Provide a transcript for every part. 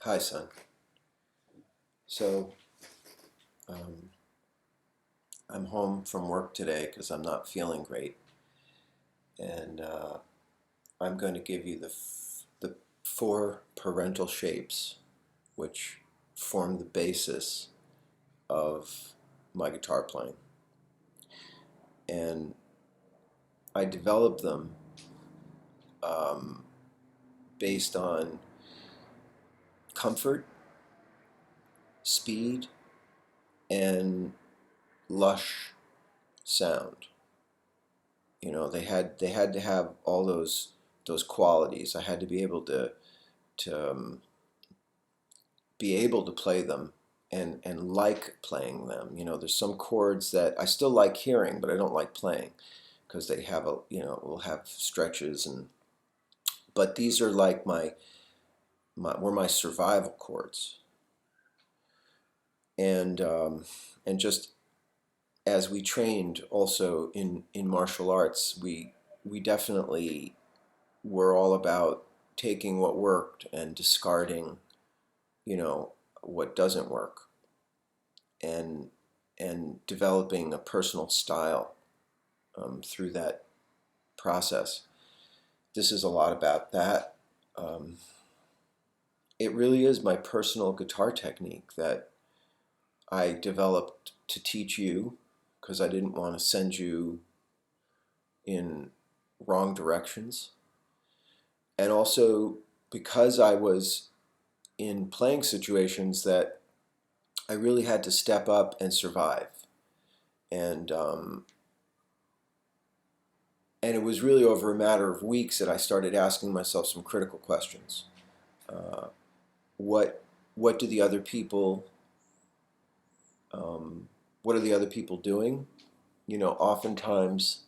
Hi, son. So, um, I'm home from work today because I'm not feeling great, and I'm going to give you the four parental shapes, which form the basis of my guitar playing. And I developed them um, based on comfort, speed, and lush sound. They had to have all those qualities. I had to be able to be able to play them and like playing them. There's some chords that I still like hearing, but I don't like playing because they have will have stretches, but these are like my survival chords. And just as we trained also in martial arts, we definitely were all about taking what worked and discarding, you know, what doesn't work, and developing a personal style through that process. This is a lot about that. Um, it really is my personal guitar technique that I developed to teach you because I didn't want to send you in wrong directions. And also because I was in playing situations that I really had to step up and survive. And and it was really over a matter of weeks that I started asking myself some critical questions. Uh, what what do the other people what are the other people doing? Oftentimes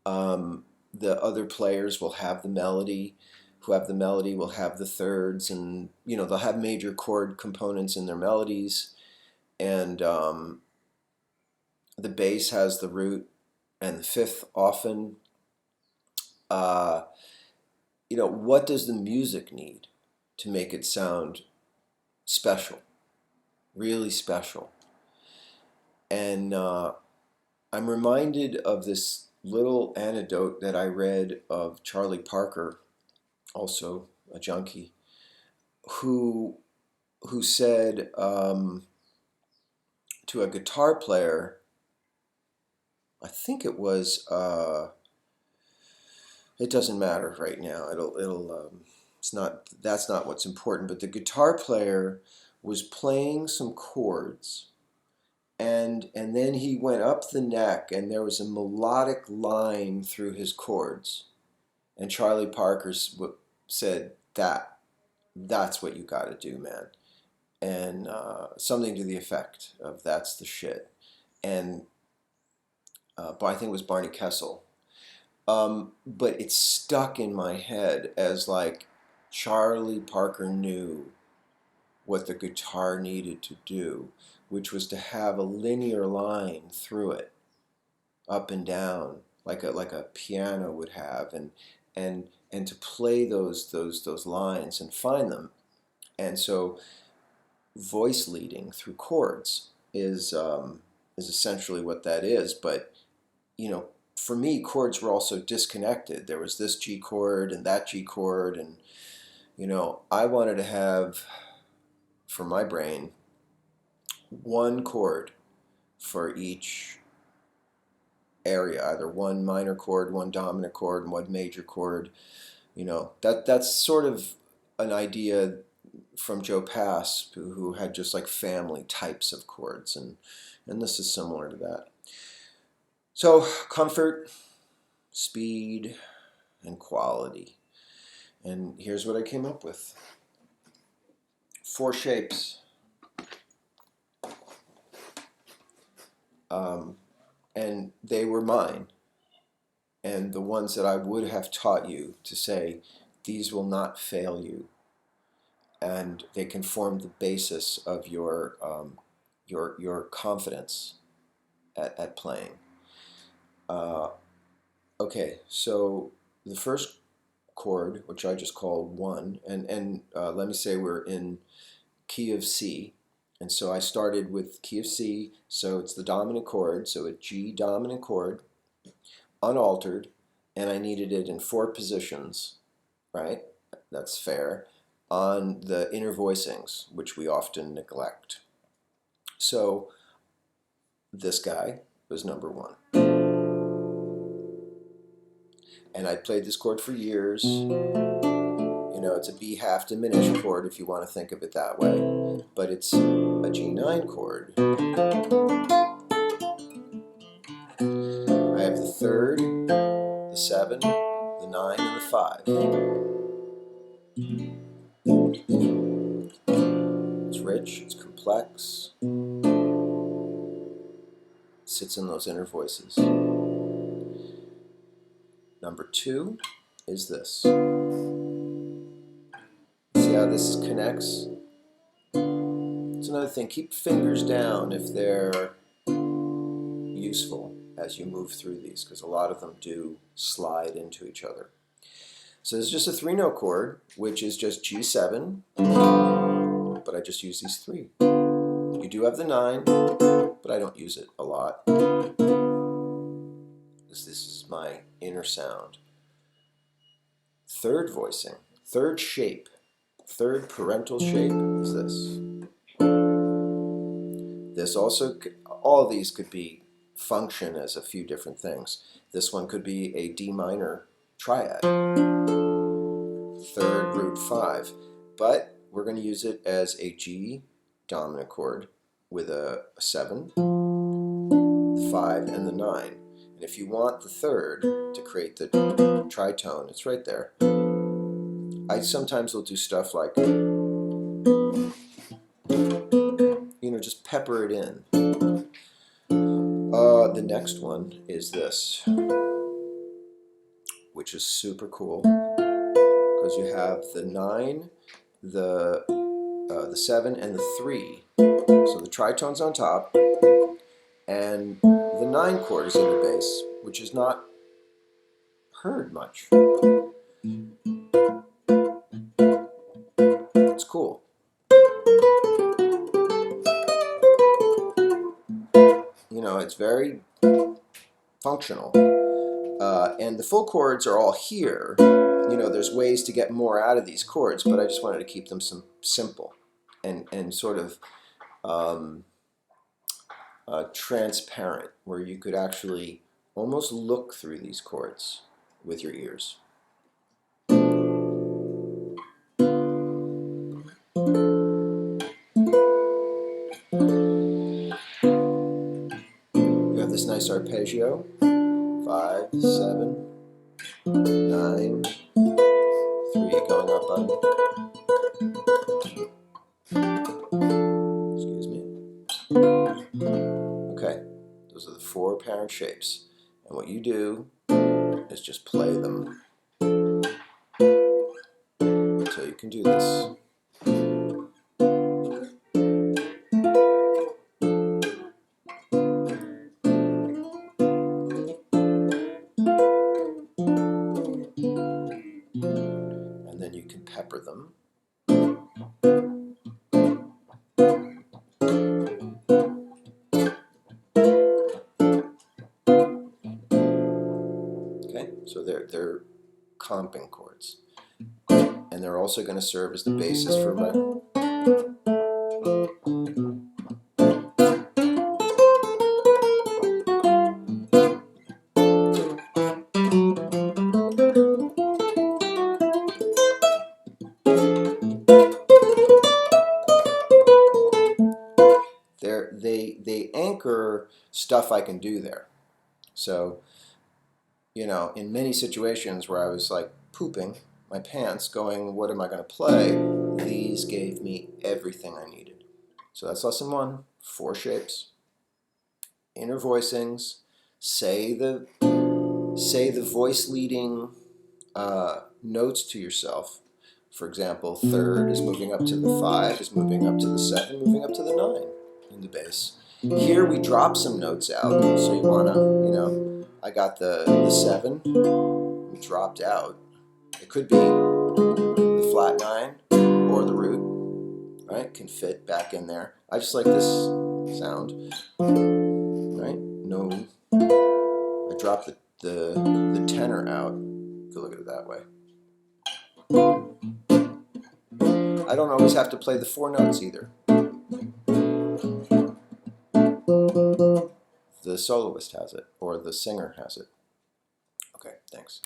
the other players will have the melody. Who have the melody will have the thirds, and they'll have major chord components in their melodies, and the bass has the root and the fifth often. Uh, what does the music need to make it sound special, really special? And I'm reminded of this little anecdote that I read of Charlie Parker, also a junkie, who said to a guitar player, I think it was, it doesn't matter right now. It's not, that's not what's important. But the guitar player was playing some chords, and then he went up the neck, and there was a melodic line through his chords, and Charlie Parker said that's what you got to do, man, and something to the effect of "That's the shit," and but I think it was Barney Kessel. But it stuck in my head as like Charlie Parker knew what the guitar needed to do, which was to have a linear line through it, up and down, like a piano would have, and to play those lines and find them. And so voice leading through chords is essentially what that is. But for me, chords were also disconnected. There was this G chord and that G chord, and I wanted to have, for my brain, one chord for each area, either one minor chord, one dominant chord, and one major chord. That's sort of an idea from Joe Pass, who had just like family types of chords, and this is similar to that. So comfort, speed, and quality. And here's what I came up with: four shapes. Um, and they were mine, and the ones that I would have taught you to say, these will not fail you, and they can form the basis of your confidence at playing. Uh, okay, so the first chord, which I just call 1, and let me say we're in key of C, and so I started with key of C, so it's the dominant chord, so a G dominant chord, unaltered, and I needed it in 4 positions, right? That's fair, on the inner voicings, which we often neglect. So this guy was number 1. And I played this chord for years. You know, it's a B half diminished chord if you want to think of it that way. But it's a G9 chord. I have the 3rd, the 7, the 9, and the 5. It's rich, it's complex. It sits in those inner voices. Number 2 is this. See how this connects? It's another thing. Keep fingers down if they're useful as you move through these, because a lot of them do slide into each other. So this is just a 3-note chord, which is just G7, but I just use these 3. You do have the 9, but I don't use it a lot. This is my inner sound. 3rd voicing, 3rd shape, 3rd parental shape is this. This also, all of these could be function as a few different things. This one could be a D minor triad, 3rd root 5, but we're going to use it as a G dominant chord with a 7, the 5, and the 9. And if you want the 3rd to create the tritone, it's right there. I sometimes will do stuff like, just pepper it in. The next one is this, which is super cool, because you have the 9, the 7, and the 3. So the tritone's on top, and the 9 chord is in the bass, which is not heard much. It's cool. It's very functional. And the full chords are all here. There's ways to get more out of these chords, but I just wanted to keep them simple and sort of transparent, where you could actually almost look through these chords with your ears. You have this nice arpeggio, 5, 7, 9, 3 going up on, excuse me. Okay, those are the 4 apparent shapes. And what you do is just play them until you can do this. And then you can pepper them. Okay, so they're comping chords. And they're also going to serve as the basis for my... They anchor stuff I can do there. So, in many situations where I was like pooping my pants going, what am I going to play? These gave me everything I needed. So that's lesson 1, 4 shapes, inner voicings, say the voice leading notes to yourself. For example, 3rd is moving up to the 5, is moving up to the 7, moving up to the 9 in the bass. Here we drop some notes out, so you want to, I got the 7, we dropped out, It could be the flat 9 or the root, right? Can fit back in there. I just like this sound, right? No, I dropped the tenor out. You could look at it that way. I don't always have to play the 4 notes either. The soloist has it, or the singer has it. Okay, thanks.